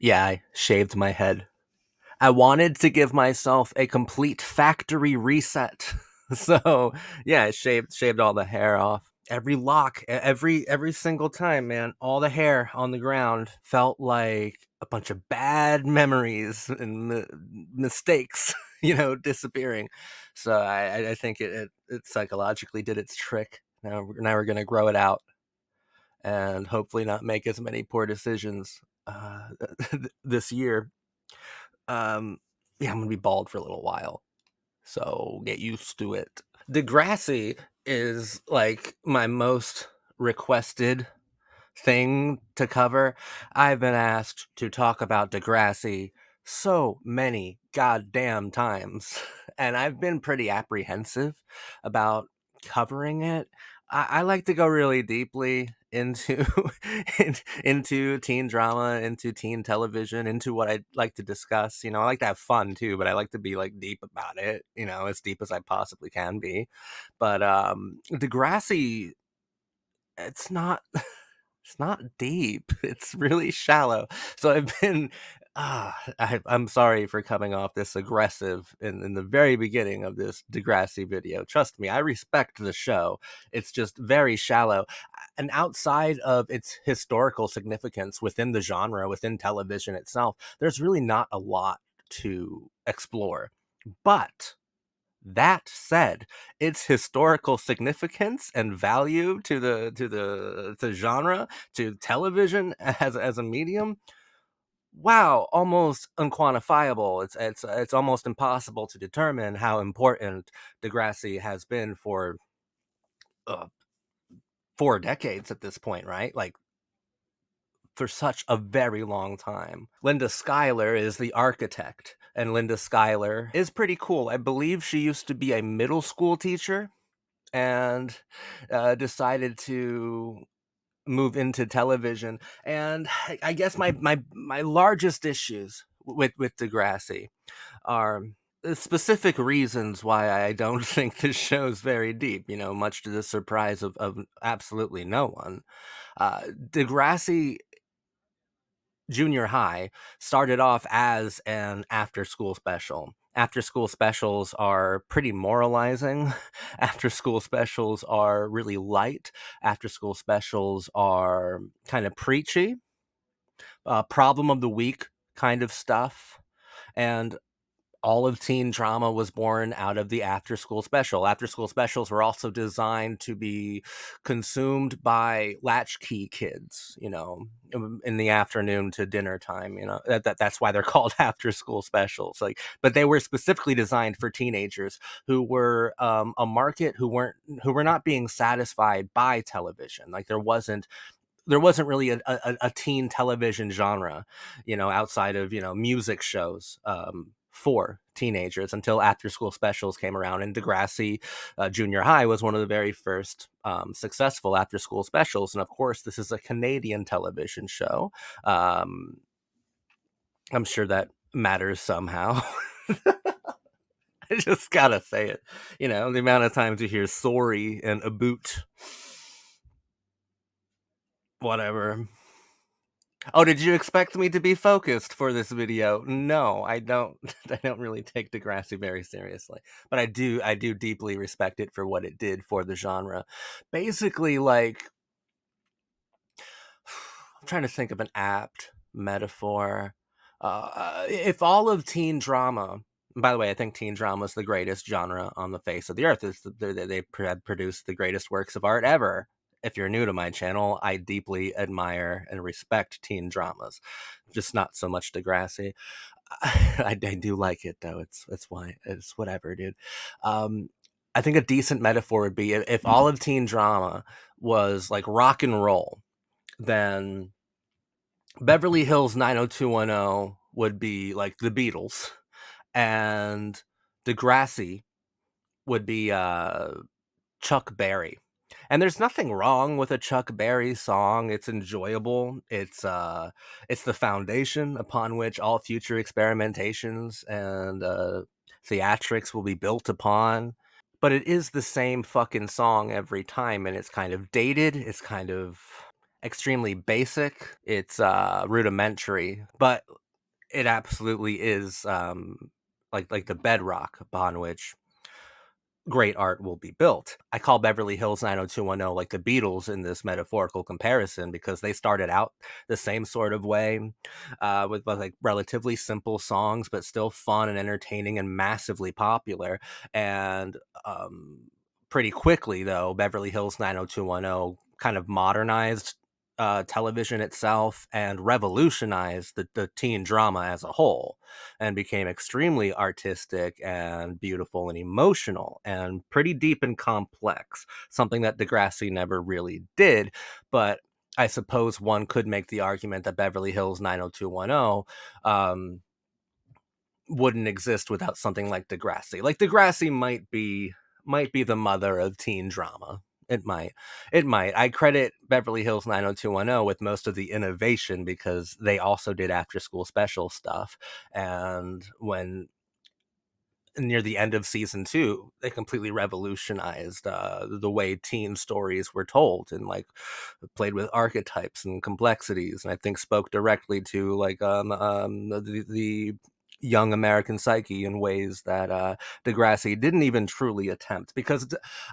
Yeah, I shaved my head. I wanted to give myself a complete factory reset. So, yeah, I shaved all the hair off. Every lock, every single time, man, all the hair on the ground felt like a bunch of bad memories and mistakes, disappearing. So I think it psychologically did its trick. Now we're gonna grow it out and hopefully not make as many poor decisions uh, this year. Um, yeah, I'm gonna be bald for a little while, so get used to it. Degrassi is like my most requested thing to cover. I've been asked to talk about Degrassi so many goddamn times, and I've been pretty apprehensive about covering it. I like to go really deeply into into teen drama, into teen television, into what I like to discuss. I like to have fun too, but I like to be like deep about it. As deep as I possibly can be. But Degrassi, it's not it's not deep. It's really shallow. So I've been I'm sorry for coming off this aggressive in the very beginning of this Degrassi video. Trust me, I respect the show. It's just very shallow. And outside of its historical significance within the genre, within television itself, there's really not a lot to explore. But that said, its historical significance and value to the genre, to television as a medium, wow, almost unquantifiable. It's almost impossible to determine how important Degrassi has been for uh, 4 decades at this point, right? Like for such a very long time. Linda Schuyler is the architect, and Linda Schuyler is pretty cool. I believe she used to be a middle school teacher and decided to move into television. And I guess my largest issues with Degrassi are specific reasons why I don't think this show's very deep. Much to the surprise of absolutely no one. Degrassi Junior High started off as an after school special. After school specials are pretty moralizing. After school specials are really light. After school specials are kind of preachy, problem of the week kind of stuff. And all of teen drama was born out of the after school special. After school specials were also designed to be consumed by latchkey kids, in the afternoon to dinner time. That's why they're called after school specials. Like, but they were specifically designed for teenagers who were a market who were not being satisfied by television. Like there wasn't really a teen television genre, outside of, music shows for teenagers until after school specials came around. And Degrassi Junior High was one of the very first successful after school specials. And of course, this is a Canadian television show. I'm sure that matters somehow. I just gotta say it. The amount of times you hear sorry and a boot, whatever. Oh, did you expect me to be focused for this video? No, I don't. I don't really take Degrassi very seriously, but I do deeply respect it for what it did for the genre. Basically, like I'm trying to think of an apt metaphor. If all of teen drama, by the way, I think teen drama is the greatest genre on the face of the earth. They have produced the greatest works of art ever. If you're new to my channel, I deeply admire and respect teen dramas, just not so much Degrassi. I do like it though. It's why it's whatever, dude. Um, I think a decent metaphor would be if all of teen drama was like rock and roll, then Beverly Hills 90210 would be like the Beatles, and Degrassi would be Chuck Berry. And there's nothing wrong with a Chuck Berry song. It's enjoyable. It's the foundation upon which all future experimentations and theatrics will be built upon. But it is the same fucking song every time, and it's kind of dated. It's kind of extremely basic. It's rudimentary, but it absolutely is like the bedrock upon which great art will be built. I call Beverly Hills 90210 like the Beatles in this metaphorical comparison because they started out the same sort of way, with like relatively simple songs, but still fun and entertaining and massively popular. And pretty quickly, though, Beverly Hills 90210 kind of modernized television itself and revolutionized the teen drama as a whole, and became extremely artistic and beautiful and emotional and pretty deep and complex, something that Degrassi never really did. But I suppose one could make the argument that Beverly Hills 90210 wouldn't exist without something like Degrassi. Like Degrassi might be the mother of teen drama. It might. It might. I credit Beverly Hills 90210 with most of the innovation because they also did after school special stuff. And when near the end of season two, they completely revolutionized the way teen stories were told, and like played with archetypes and complexities, and I think spoke directly to like the young American psyche in ways that Degrassi didn't even truly attempt. Because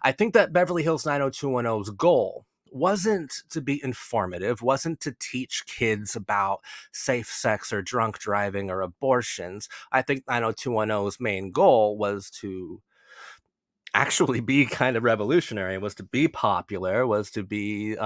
I think that Beverly Hills 90210's goal wasn't to be informative, wasn't to teach kids about safe sex or drunk driving or abortions. I think 90210's main goal was to actually be kind of revolutionary, was to be popular, was to be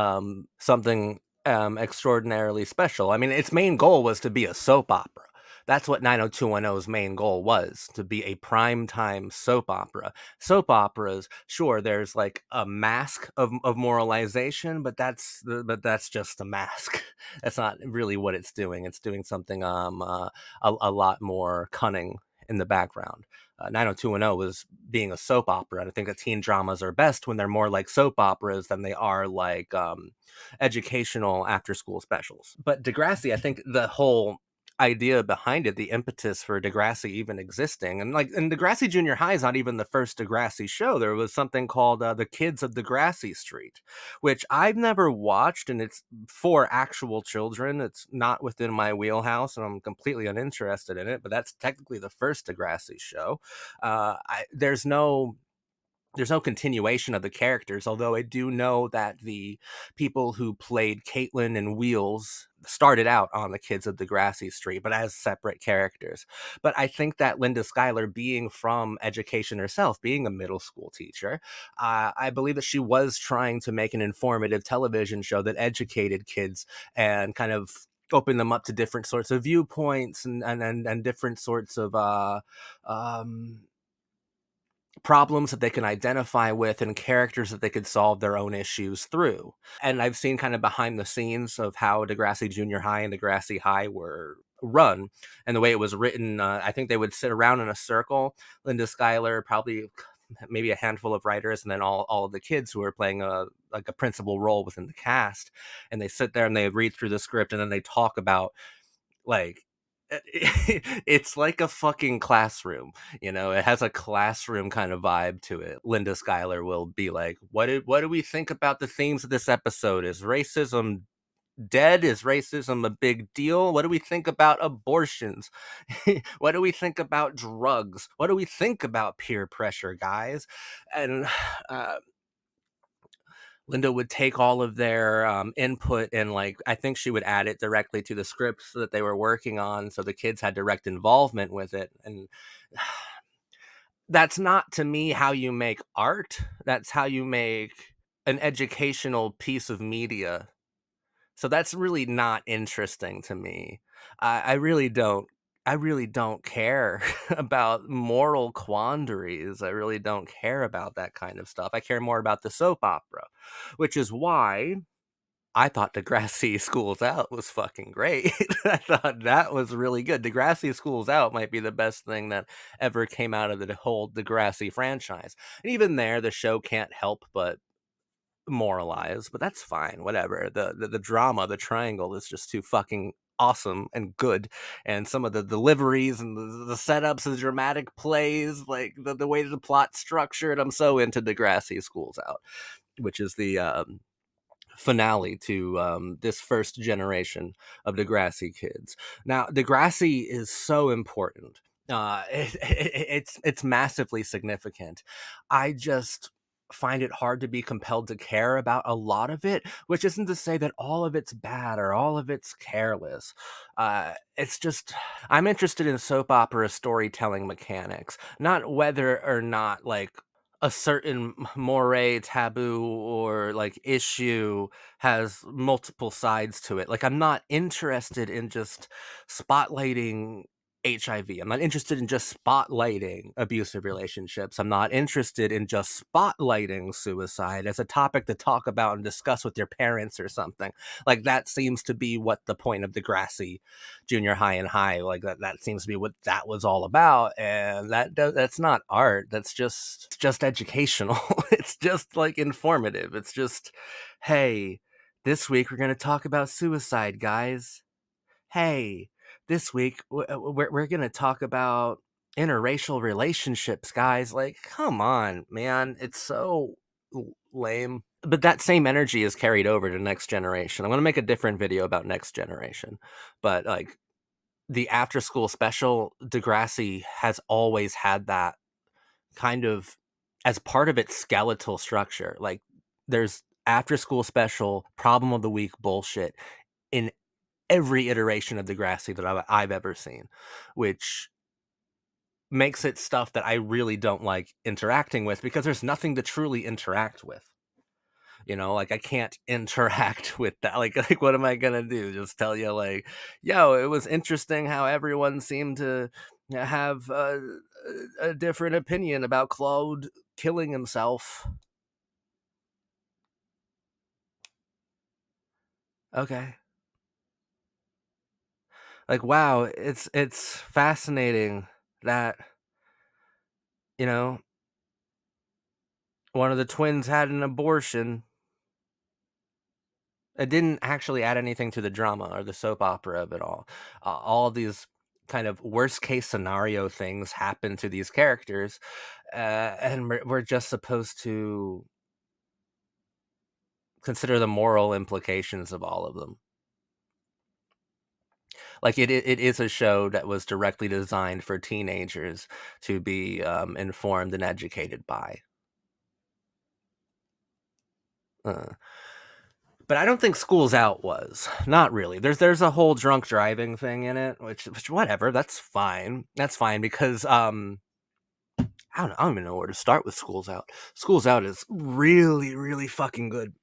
something extraordinarily special. I mean, its main goal was to be a soap opera. That's what 90210's main goal was, to be a primetime soap opera. Soap operas, sure, there's like a mask of moralization, but that's just a mask. That's not really what it's doing. It's doing something a lot more cunning in the background. 90210 was being a soap opera, and I think that teen dramas are best when they're more like soap operas than they are like educational after school specials. But Degrassi, I think the whole idea behind it, the impetus for Degrassi even existing, and Degrassi Junior High is not even the first Degrassi show. There was something called The Kids of Degrassi Street, which I've never watched, and it's for actual children. It's not within my wheelhouse, and I'm completely uninterested in it, but that's technically the first Degrassi show. There's no continuation of the characters, although I do know that the people who played Caitlin and Wheels started out on the Kids of Degrassi Street, but as separate characters. But I think that Linda Schuyler, being from education herself, being a middle school teacher, I believe that she was trying to make an informative television show that educated kids and kind of open them up to different sorts of viewpoints and different sorts of um, problems that they can identify with and characters that they could solve their own issues through. And I've seen kind of behind the scenes of how Degrassi Junior High and Degrassi High were run and the way it was written. I think they would sit around in a circle. Linda Schuyler, probably maybe a handful of writers, and then all of the kids who are playing a principal role within the cast. And they sit there and they read through the script, and then they talk about like it's like a fucking classroom, it has a classroom kind of vibe to it. Linda Schuyler will be like, what do we think about the themes of this episode? Is racism dead? Is racism a big deal? What do we think about abortions? What do we think about drugs? What do we think about peer pressure, guys? And uh, Linda would take all of their input, and like I think she would add it directly to the scripts that they were working on, so the kids had direct involvement with it. And that's not, to me, how you make art. That's how you make an educational piece of media. So that's really not interesting to me. I really don't. I really don't care about moral quandaries. I really don't care about that kind of stuff. I care more about the soap opera, which is why I thought Degrassi Schools Out was fucking great. I thought that was really good. Degrassi Schools Out might be the best thing that ever came out of the whole Degrassi franchise. And even there, the show can't help but moralize, but that's fine. Whatever. The drama, the triangle is just too fucking awesome and good. And some of the deliveries and the setups, the dramatic plays, like the way the plot's structured, I'm so into Degrassi Schools Out, which is the finale to this first generation of Degrassi kids. Now, Degrassi is so important. It's massively significant. I just find it hard to be compelled to care about a lot of it, which isn't to say that all of it's bad or all of it's careless. It's just I'm interested in soap opera storytelling mechanics, not whether or not like a certain moray, taboo, or like issue has multiple sides to it. Like, I'm not interested in just spotlighting HIV. I'm not interested in just spotlighting abusive relationships. I'm not interested in just spotlighting suicide as a topic to talk about and discuss with your parents or something. Like, that seems to be what the point of Degrassi Junior High and High, like that seems to be what that was all about. And that's not art. That's just educational. It's just like informative. It's just, hey, this week we're going to talk about suicide, guys. Hey, this week we're going to talk about interracial relationships, guys. Like, come on, man. It's so lame. But that same energy is carried over to Next Generation. I'm going to make a different video about Next Generation. But like, the after school special, Degrassi has always had that kind of as part of its skeletal structure. Like, there's after school special, problem of the week bullshit in every iteration of Degrassi that I've ever seen, which makes it stuff that I really don't like interacting with because there's nothing to truly interact with. Like, I can't interact with that. Like what am I gonna do? Just tell you like, yo, it was interesting how everyone seemed to have a different opinion about Claude killing himself. Okay. Like, wow, it's fascinating that, you know, one of the twins had an abortion. It didn't actually add anything to the drama or the soap opera of it all. All these kind of worst case scenario things happen to these characters, and we're just supposed to consider the moral implications of all of them. Like, it is a show that was directly designed for teenagers to be informed and educated by. Uh, But I don't think School's Out was. Not really. There's a whole drunk driving thing in it, which whatever, that's fine. That's fine because I don't even know where to start with School's Out. School's Out is really, really fucking good.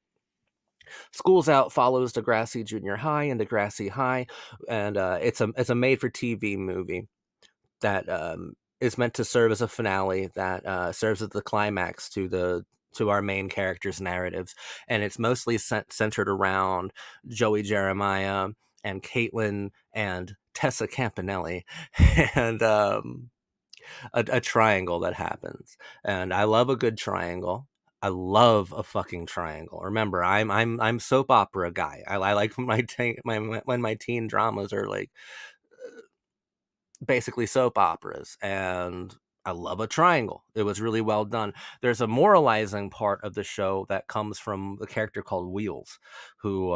School's Out follows Degrassi Junior High and Degrassi High, and it's a made for TV movie that is meant to serve as a finale that serves as the climax to our main characters' narratives, and it's mostly centered around Joey Jeremiah and Caitlin and Tessa Campanelli, and a triangle that happens. And I love a good triangle. I love a fucking triangle. Remember, I'm soap opera guy. I like when my teen dramas are like basically soap operas, and I love a triangle. It was really well done. There's a moralizing part of the show that comes from the character called Wheels, who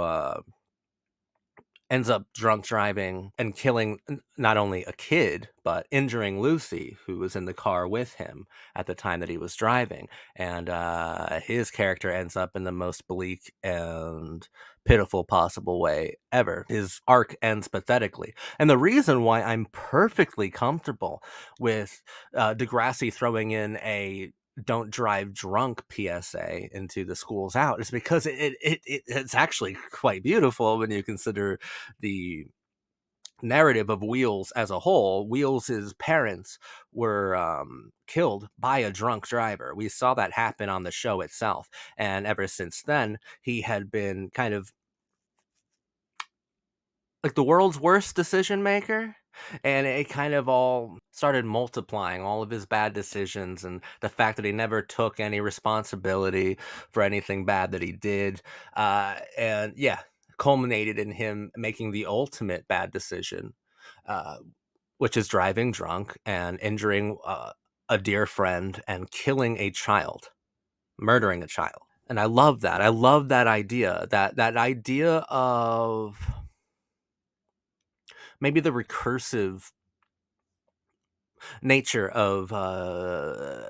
ends up drunk driving and killing not only a kid, but injuring Lucy, who was in the car with him at the time that he was driving. And his character ends up in the most bleak and pitiful possible way ever. His arc ends pathetically. And the reason why I'm perfectly comfortable with Degrassi throwing in a don't drive drunk PSA into the School's Out is because it's actually quite beautiful when you consider the narrative of Wheels as a whole. Wheels' parents were killed by a drunk driver. We saw that happen on the show itself. And ever since then, he had been kind of like the world's worst decision maker. And it kind of all started multiplying all of his bad decisions and the fact that he never took any responsibility for anything bad that he did. And yeah, culminated in him making the ultimate bad decision, uh, which is driving drunk and injuring a dear friend and killing a child, murdering a child. And I love that. I love that idea. That idea of maybe the recursive nature of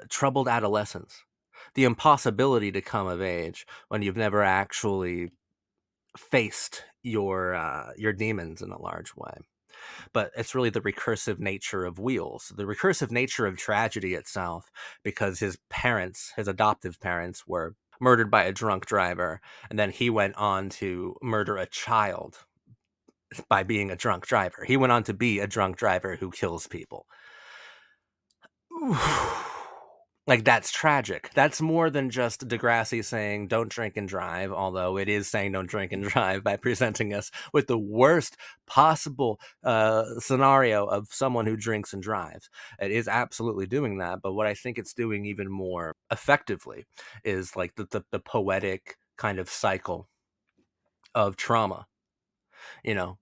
troubled adolescence, the impossibility to come of age when you've never actually faced your demons in a large way. But it's really the recursive nature of Wheels, the recursive nature of tragedy itself, because his parents, his adoptive parents, were murdered by a drunk driver, and then he went on to murder a child by being a drunk driver. He went on to be a drunk driver who kills people. Like, that's tragic. That's more than just Degrassi saying don't drink and drive, although it is saying don't drink and drive by presenting us with the worst possible scenario of someone who drinks and drives. It is absolutely doing that, but what I think it's doing even more effectively is like the poetic kind of cycle of trauma, you know,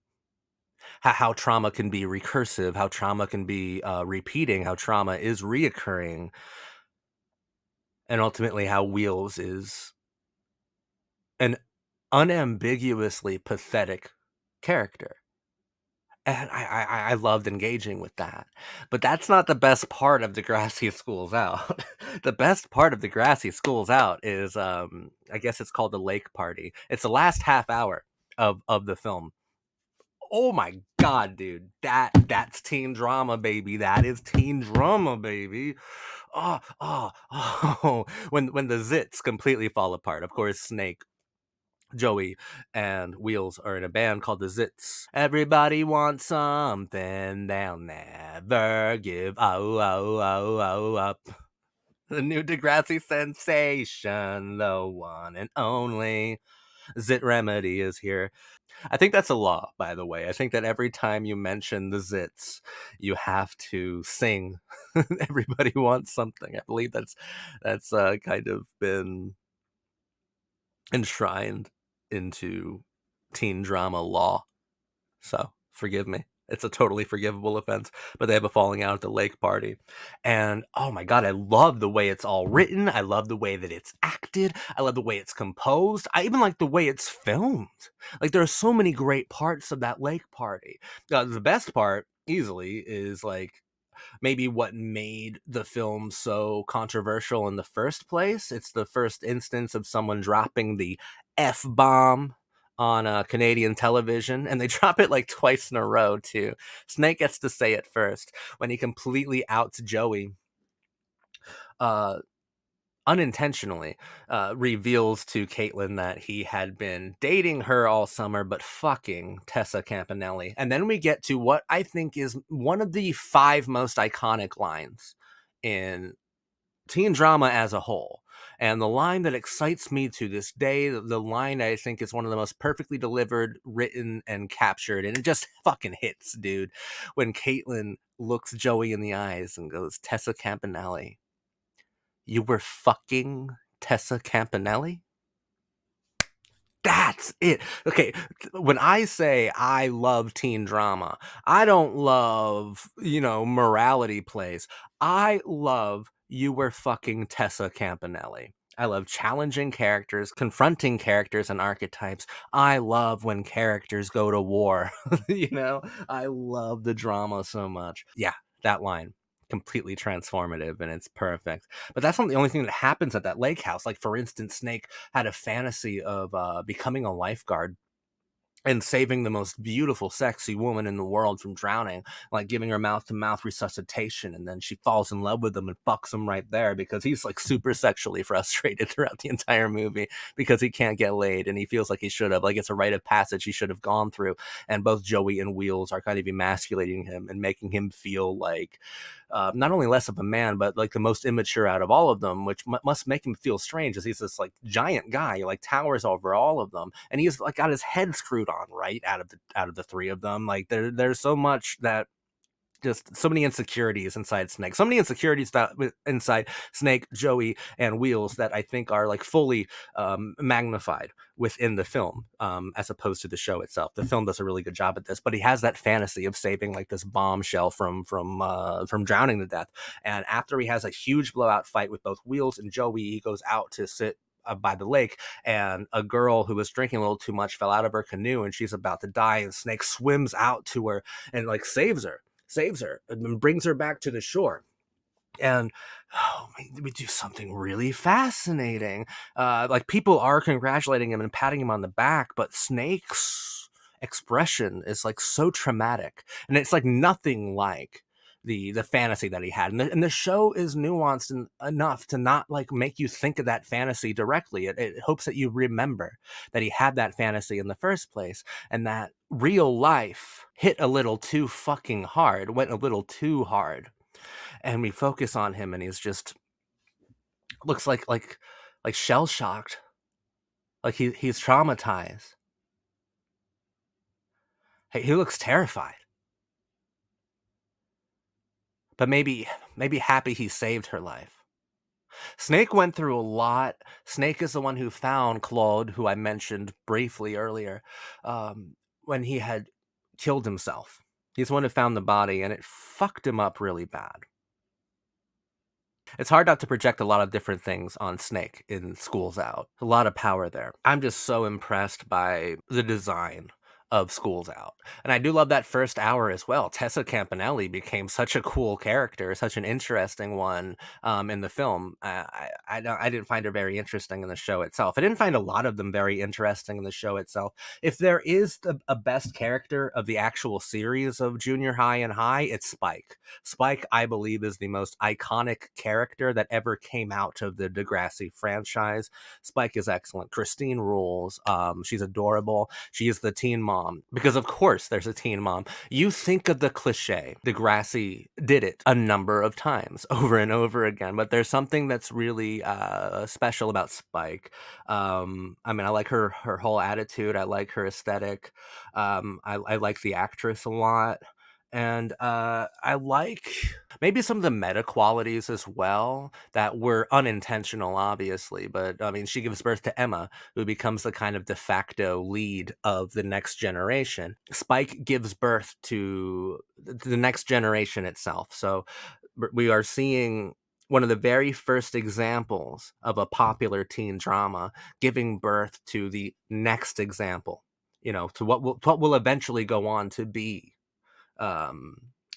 how trauma can be recursive, how trauma can be repeating, how trauma is reoccurring, and ultimately how Wheels is an unambiguously pathetic character. And I loved engaging with that. But that's not the best part of Degrassi Schools Out. The best part of Degrassi Schools Out is, I guess it's called the Lake Party. It's the last half hour of the film. Oh my god, dude. That's teen drama, baby. That is teen drama, baby. Oh. When the zits completely fall apart. Of course, Snake, Joey, and Wheels are in a band called the Zits. Everybody wants something they'll never give. Up. The new Degrassi sensation, the one and only Zit Remedy is here. I think that's a law, by the way. I think that every time you mention the Zits, you have to sing Everybody Wants Something. I believe that's kind of been enshrined into teen drama law. So forgive me. It's a totally forgivable offense, but they have a falling out at the lake party. And oh my god, I love the way it's all written. I love the way that it's acted. I love the way it's composed. I even like the way it's filmed. Like, there are so many great parts of that lake party. The best part, easily, is like maybe what made the film so controversial in the first place. It's the first instance of someone dropping the F bomb on Canadian television, and they drop it like twice in a row, too. Snake gets to say it first when he completely outs Joey. Uh, Unintentionally reveals to Caitlin that he had been dating her all summer, but fucking Tessa Campanelli. And then we get to what I think is one of the 5 most iconic lines in teen drama as a whole. And the line that excites me to this day, the line I think is one of the most perfectly delivered, written, and captured, and it just fucking hits, dude. When Caitlin looks Joey in the eyes and goes, Tessa Campanelli, you were fucking Tessa Campanelli? That's it. Okay, when I say I love teen drama, I don't love, morality plays. I love you were fucking Tessa Campanelli. I love challenging characters, confronting characters and archetypes. I love when characters go to war. I love the drama so much. Yeah, that line. Completely transformative, and it's perfect. But that's not the only thing that happens at that lake house. Like, for instance, Snake had a fantasy of becoming a lifeguard and saving the most beautiful, sexy woman in the world from drowning, like giving her mouth-to-mouth resuscitation, and then she falls in love with him and fucks him right there because he's like super sexually frustrated throughout the entire movie because he can't get laid, and he feels like he should have. Like, it's a rite of passage he should have gone through, and both Joey and Wheels are kind of emasculating him and making him feel like not only less of a man, but like the most immature out of all of them, which must make him feel strange, as he's this like giant guy, like towers over all of them, and he's like got his head screwed on right out of the 3 of them. Like, there's so much that, just so many insecurities inside Snake, so many insecurities that inside Snake, Joey, and Wheels that I think are like fully magnified within the film, as opposed to the show itself. The film does a really good job at this, but he has that fantasy of saving like this bombshell from drowning to death. And after he has a huge blowout fight with both Wheels and Joey, he goes out to sit by the lake, and a girl who was drinking a little too much fell out of her canoe, and she's about to die, and Snake swims out to her and like saves her, and brings her back to the shore. And we do something really fascinating. Like, people are congratulating him and patting him on the back, but Snake's expression is like so traumatic, and it's like nothing like the fantasy that he had. And the show is nuanced enough to not like make you think of that fantasy directly. It hopes that you remember that he had that fantasy in the first place, and that real life hit a little too fucking hard, went a little too hard, and we focus on him, and he's just looks like shell shocked, like he's traumatized. Hey, he looks terrified, but maybe happy he saved her life. Snake went through a lot. Snake is the one who found Claude, who I mentioned briefly earlier, when he had killed himself. He's the one who found the body, and it fucked him up really bad. It's hard not to project a lot of different things on Snake in Schools Out. A lot of power there. I'm just so impressed by the design of Schools Out. And I do love that first hour as well. Tessa Campanelli became such a cool character, such an interesting one in the film. I didn't find her very interesting in the show itself. I didn't find a lot of them very interesting in the show itself. If there is a best character of the actual series of Junior High and High, it's Spike. Spike, I believe, is the most iconic character that ever came out of the Degrassi franchise. Spike is excellent. Christine rules. She's adorable. She is the teen mom, because of course there's a teen mom. You think of the cliche. Degrassi did it a number of times over and over again, but there's something that's really special about Spike. I mean, I like her whole attitude. I like her aesthetic. I like the actress a lot. And I like maybe some of the meta qualities as well that were unintentional, obviously. But I mean, she gives birth to Emma, who becomes the kind of de facto lead of the next generation. Spike gives birth to the next generation itself. So we are seeing one of the very first examples of a popular teen drama giving birth to the next example, to what will eventually go on to be um,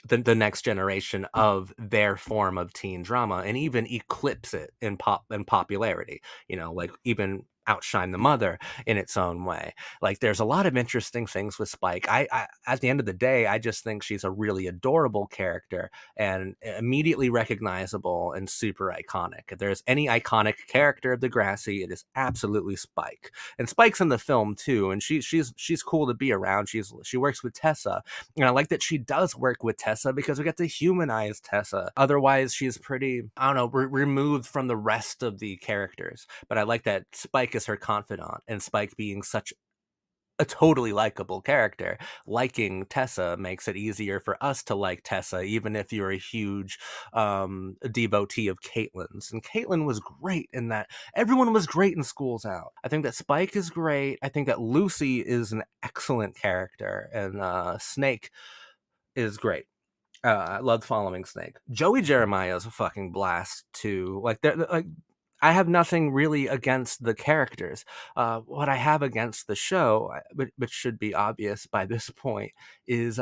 the next generation of their form of teen drama, and even eclipse it in popularity. Like even outshine the mother in its own way. Like, there's a lot of interesting things with Spike. I at the end of the day, I just think she's a really adorable character and immediately recognizable and super iconic. If there's any iconic character of Degrassi, it is absolutely Spike. And Spike's in the film too, and she's cool to be around. She works with Tessa, and I like that she does work with Tessa because we get to humanize Tessa. Otherwise, she's pretty, I don't know, removed from the rest of the characters. But I like that Spike is her confidant, and Spike being such a totally likable character. Liking Tessa makes it easier for us to like Tessa, even if you're a huge devotee of Caitlin's. And Caitlin was great in that. Everyone was great in Schools Out. I think that Spike is great. I think that Lucy is an excellent character, and Snake is great. I loved following Snake. Joey Jeremiah is a fucking blast too. Like, I have nothing really against the characters. What I have against the show, which should be obvious by this point, is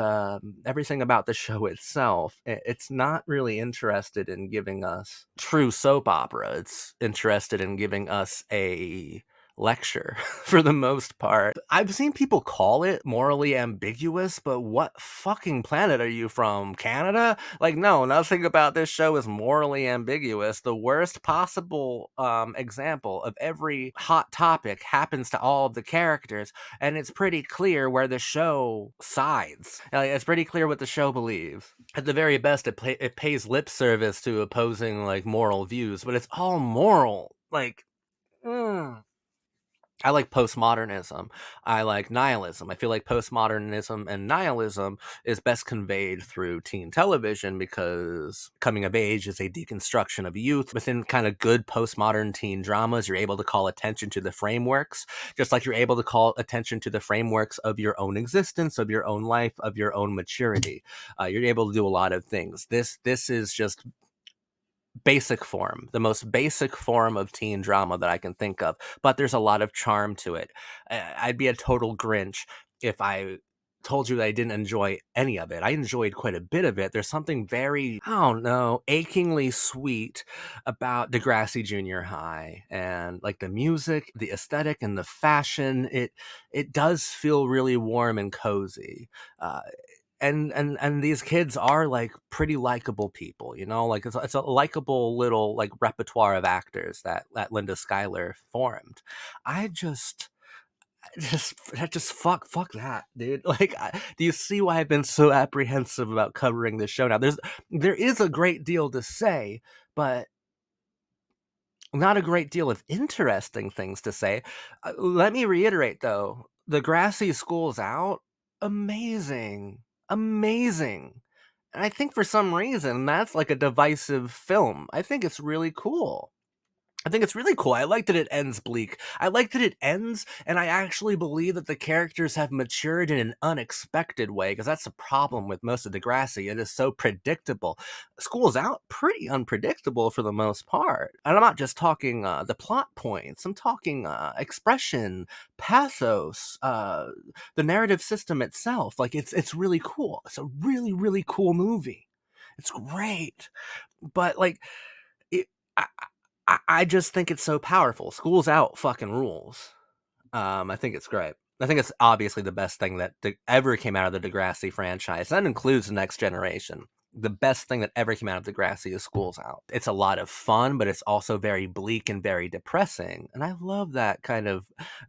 everything about the show itself. It's not really interested in giving us true soap opera. It's interested in giving us a lecture for the most part. I've seen people call it morally ambiguous, but what fucking planet are you from? Canada? Like, no, nothing about this show is morally ambiguous. The worst possible example of every hot topic happens to all of the characters, and it's pretty clear where the show sides. Like, it's pretty clear what the show believes. At the very best, it pays lip service to opposing like moral views, but it's all moral. Like, I like postmodernism. I like nihilism. I feel like postmodernism and nihilism is best conveyed through teen television, because coming of age is a deconstruction of youth. Within kind of good postmodern teen dramas, you're able to call attention to the frameworks, just like you're able to call attention to the frameworks of your own existence, of your own life, of your own maturity. You're able to do a lot of things. This is just basic form, the most basic form of teen drama that I can think of, but there's a lot of charm to it. I'd be a total Grinch if I told you that I didn't enjoy any of it. I enjoyed quite a bit of it. There's something very, I don't know, achingly sweet about Degrassi Junior High, and like the music, the aesthetic, and the fashion. It does feel really warm and cozy. Uh, and these kids are like pretty likable people, you know, like it's a likable little like repertoire of actors that Linda Schuyler formed. I just fuck that, dude. Like, do you see why I've been so apprehensive about covering this show now? There is a great deal to say, but not a great deal of interesting things to say. Let me reiterate, though, the Grassy School's Out, amazing, amazing. And I think for some reason that's like a divisive film. I think it's really cool. I think it's really cool. I like that it ends bleak. I like that it ends, and I actually believe that the characters have matured in an unexpected way, because that's the problem with most of Degrassi. It is so predictable. School's Out, pretty unpredictable for the most part. And I'm not just talking the plot points. I'm talking expression, pathos, the narrative system itself. Like, it's really cool. It's a really, really cool movie. It's great. But, like, it, I just think it's so powerful. School's Out fucking rules. I think it's great. I think it's obviously the best thing that ever came out of the Degrassi franchise. That includes the next generation. The best thing that ever came out of Degrassi is School's Out. It's a lot of fun, but it's also very bleak and very depressing. And I love that kind of,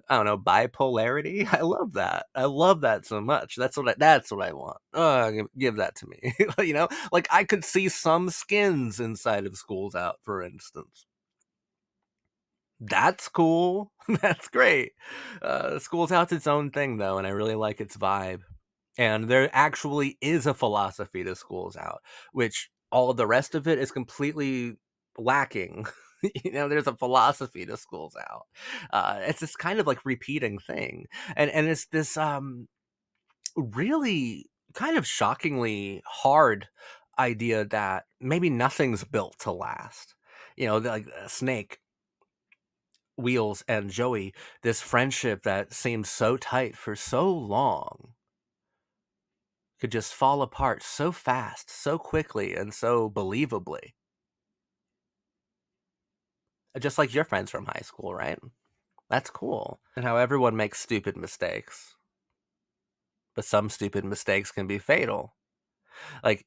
I don't know, bipolarity. I love that. I love that so much. That's what I want. Give that to me. You know, like I could see some skins inside of School's Out, for instance. That's cool. That's great. School's Out's its own thing, though, and I really like its vibe. And there actually is a philosophy to School's Out, which all of the rest of it is completely lacking. You know, there's a philosophy to School's Out. It's this kind of like repeating thing, and it's this really kind of shockingly hard idea that maybe nothing's built to last. You know, like Snake, Wheels, and Joey, this friendship that seemed so tight for so long, could just fall apart so fast, so quickly, and so believably. Just like your friends from high school, right? That's cool. And how everyone makes stupid mistakes. But some stupid mistakes can be fatal. Like,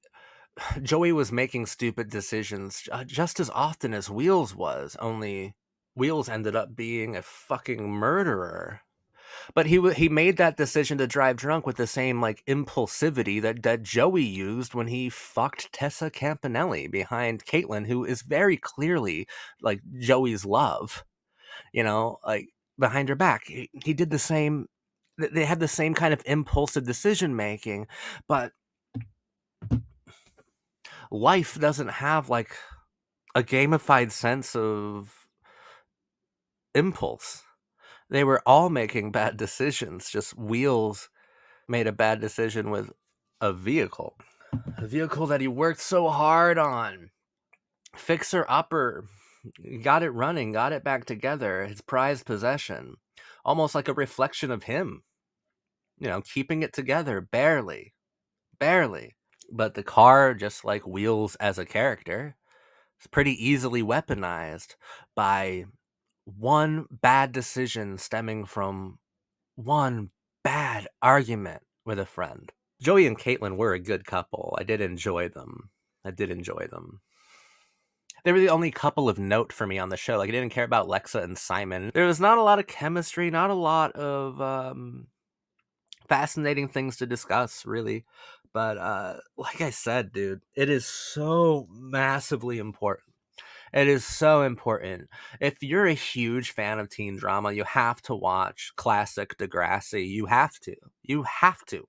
Joey was making stupid decisions just as often as Wheels was, only Wheels ended up being a fucking murderer. But he made that decision to drive drunk with the same like impulsivity that Joey used when he fucked Tessa Campanelli behind Caitlin, who is very clearly like Joey's love. You know, like behind her back, he did the same. They had the same kind of impulsive decision making, but life doesn't have like a gamified sense of impulse. They were all making bad decisions. Just Wheels made a bad decision with a vehicle. A vehicle that he worked so hard on. Fixer upper. Got it running, got it back together. His prized possession. Almost like a reflection of him. You know, keeping it together. Barely. Barely. But the car, just like Wheels as a character, is pretty easily weaponized by one bad decision stemming from one bad argument with a friend. Joey and Caitlin were a good couple. I did enjoy them. They were the only couple of note for me on the show. Like, I didn't care about Lexa and Simon. There was not a lot of chemistry, not a lot of fascinating things to discuss, really. But like I said, dude, it is so massively important. It is so important. If you're a huge fan of teen drama, you have to watch classic Degrassi. You have to. You have to.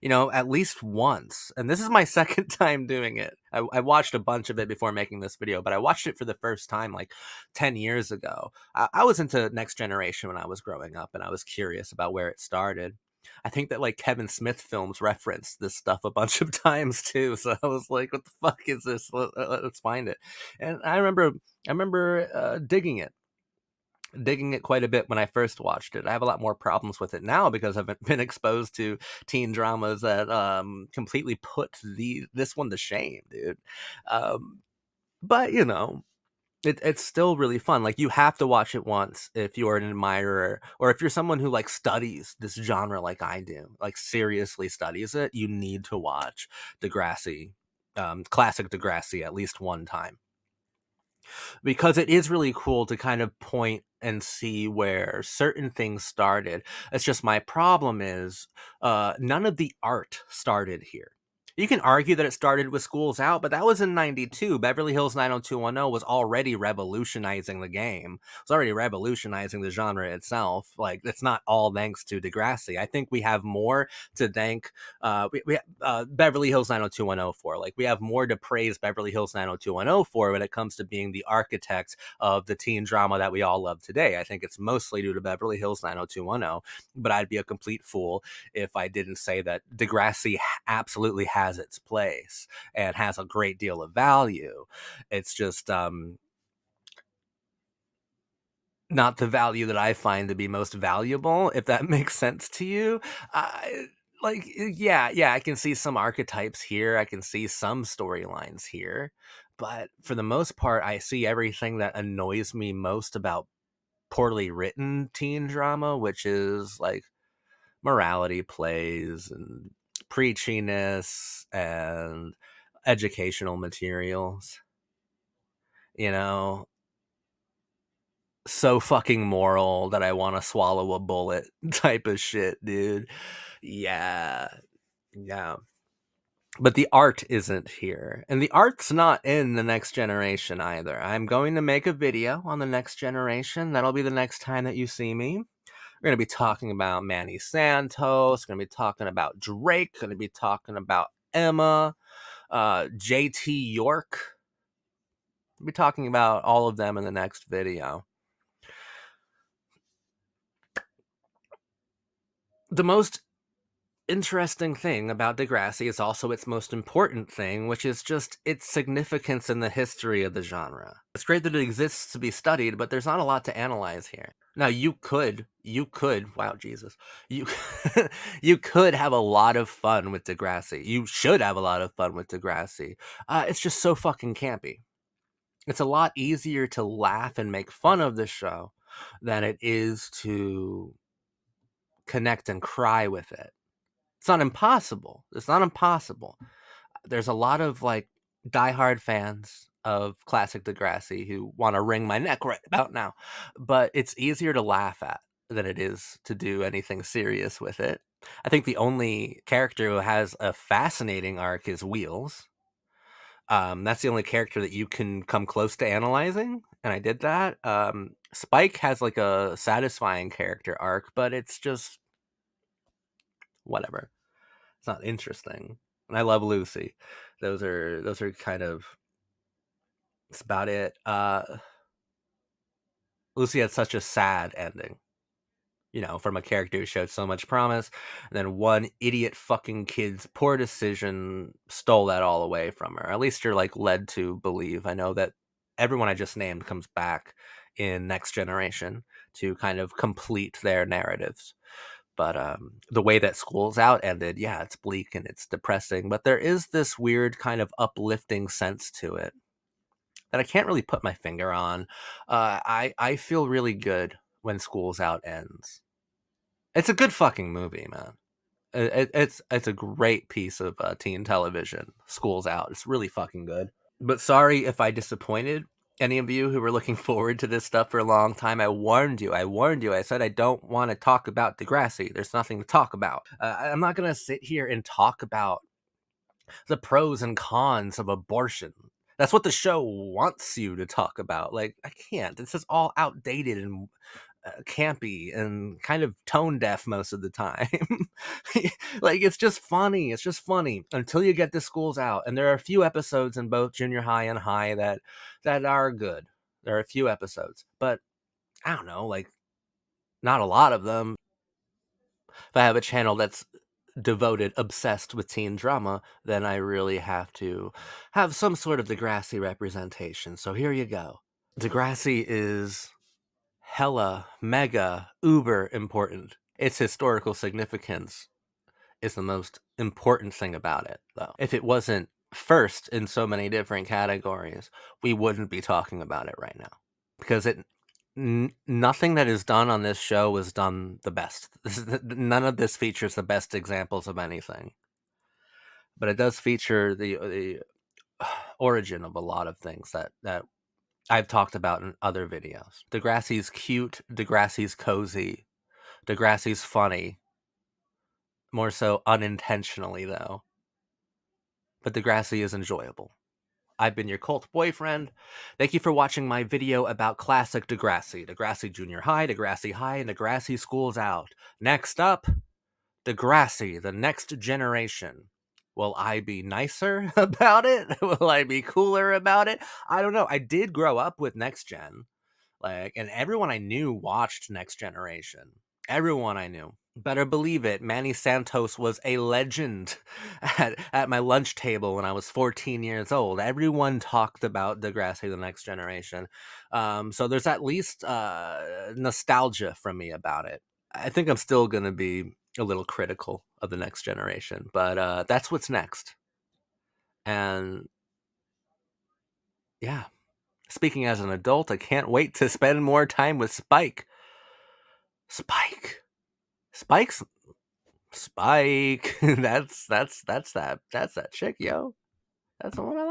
You know, at least once. And this is my second time doing it. I watched a bunch of it before making this video, but I watched it for the first time like 10 years ago. I was into Next Generation when I was growing up, and I was curious about where it started. I think that like Kevin Smith films reference this stuff a bunch of times too. So I was like, what the fuck is this? Let's find it. And I remember digging it quite a bit when I first watched it. I have a lot more problems with it now because I've been exposed to teen dramas that completely put this one to shame, dude. Um, but you know, it's still really fun. Like, you have to watch it once if you're an admirer, or if you're someone who like studies this genre like I do, like seriously studies it. You need to watch Degrassi, classic Degrassi, at least one time, because it is really cool to kind of point and see where certain things started. It's just my problem is none of the art started here. You can argue that it started with Schools Out, but that was in 92. Beverly Hills 90210 was already revolutionizing the game. It was already revolutionizing the genre itself. Like, it's not all thanks to Degrassi. I think we have more to thank Beverly Hills 90210 for. Like, we have more to praise Beverly Hills 90210 for when it comes to being the architects of the teen drama that we all love today. I think it's mostly due to Beverly Hills 90210, but I'd be a complete fool if I didn't say that Degrassi absolutely has its place and has a great deal of value. It's just not the value that I find to be most valuable, if that makes sense to you. Like, yeah, I can see some archetypes here. I can see some storylines here. But for the most part, I see everything that annoys me most about poorly written teen drama, which is like morality plays and preachiness and educational materials. You know, so fucking moral that I want to swallow a bullet type of shit, dude. Yeah. Yeah. But the art isn't here. And the art's not in the next generation either. I'm going to make a video on the next generation. That'll be the next time that you see me. We're going to be talking about Manny Santos. We're going to be talking about Drake. Going to be talking about Emma, JT York. We'll be talking about all of them in the next video. The most interesting thing about Degrassi is also its most important thing, which is just its significance in the history of the genre. It's great that it exists to be studied, but there's not a lot to analyze here. Now, wow, Jesus, you, you could have a lot of fun with Degrassi. You should have a lot of fun with Degrassi. It's just so fucking campy. It's a lot easier to laugh and make fun of the show than it is to connect and cry with it. It's not impossible. It's not impossible. There's a lot of like diehard fans of classic Degrassi who want to wring my neck right about now, but it's easier to laugh at than it is to do anything serious with it. I think the only character who has a fascinating arc is Wheels. That's the only character that you can come close to analyzing, and I did that. Spike has like a satisfying character arc, but it's just whatever. It's not interesting. And I love Lucy. Those are kind of, that's about it. Lucy had such a sad ending. You know, from a character who showed so much promise, and then one idiot fucking kid's poor decision stole that all away from her. At least you're like led to believe. I know that everyone I just named comes back in Next Generation to kind of complete their narratives. But the way that School's Out ended, yeah, it's bleak and it's depressing, but there is this weird kind of uplifting sense to it that I can't really put my finger on. I feel really good when School's Out ends. It's a good fucking movie, man. It's a great piece of teen television. School's Out. It's really fucking good. But sorry if I disappointed any of you who were looking forward to this stuff for a long time. I warned you. I said I don't want to talk about Degrassi. There's nothing to talk about. I'm not going to sit here and talk about the pros and cons of abortion. That's what the show wants you to talk about. Like, I can't. This is all outdated and campy and kind of tone deaf most of the time. Like, it's just funny. It's just funny until you get to School's Out. And there are a few episodes in both Junior High and High that are good. There are a few episodes, but I don't know, like, not a lot of them. If I have a channel that's devoted, obsessed with teen drama, then I really have to have some sort of Degrassi representation. So here you go. Degrassi is hella, mega, uber important. Its historical significance is the most important thing about it, though. If it wasn't first in so many different categories, we wouldn't be talking about it right now. Because nothing that is done on this show was done the best. None of this features the best examples of anything. But it does feature the origin of a lot of things that I've talked about in other videos. Degrassi's cute, Degrassi's cozy, Degrassi's funny. More so unintentionally, though. But Degrassi is enjoyable. I've been your cult boyfriend. Thank you for watching my video about classic Degrassi. Degrassi Junior High, Degrassi High, and Degrassi School's Out. Next up, Degrassi, the next generation. Will I be nicer about it? Will I be cooler about it? I don't know. I did grow up with Next Gen. And everyone I knew watched Next Generation. Everyone I knew. Better believe it, Manny Santos was a legend at my lunch table when I was 14 years old. Everyone talked about Degrassi the Next Generation. So there's at least nostalgia from me about it. I think I'm still going to be a little critical of the Next Generation, but that's what's next. And yeah, speaking as an adult, I can't wait to spend more time with Spike. Spike's Spike. That's that chick, yo. That's the one I like.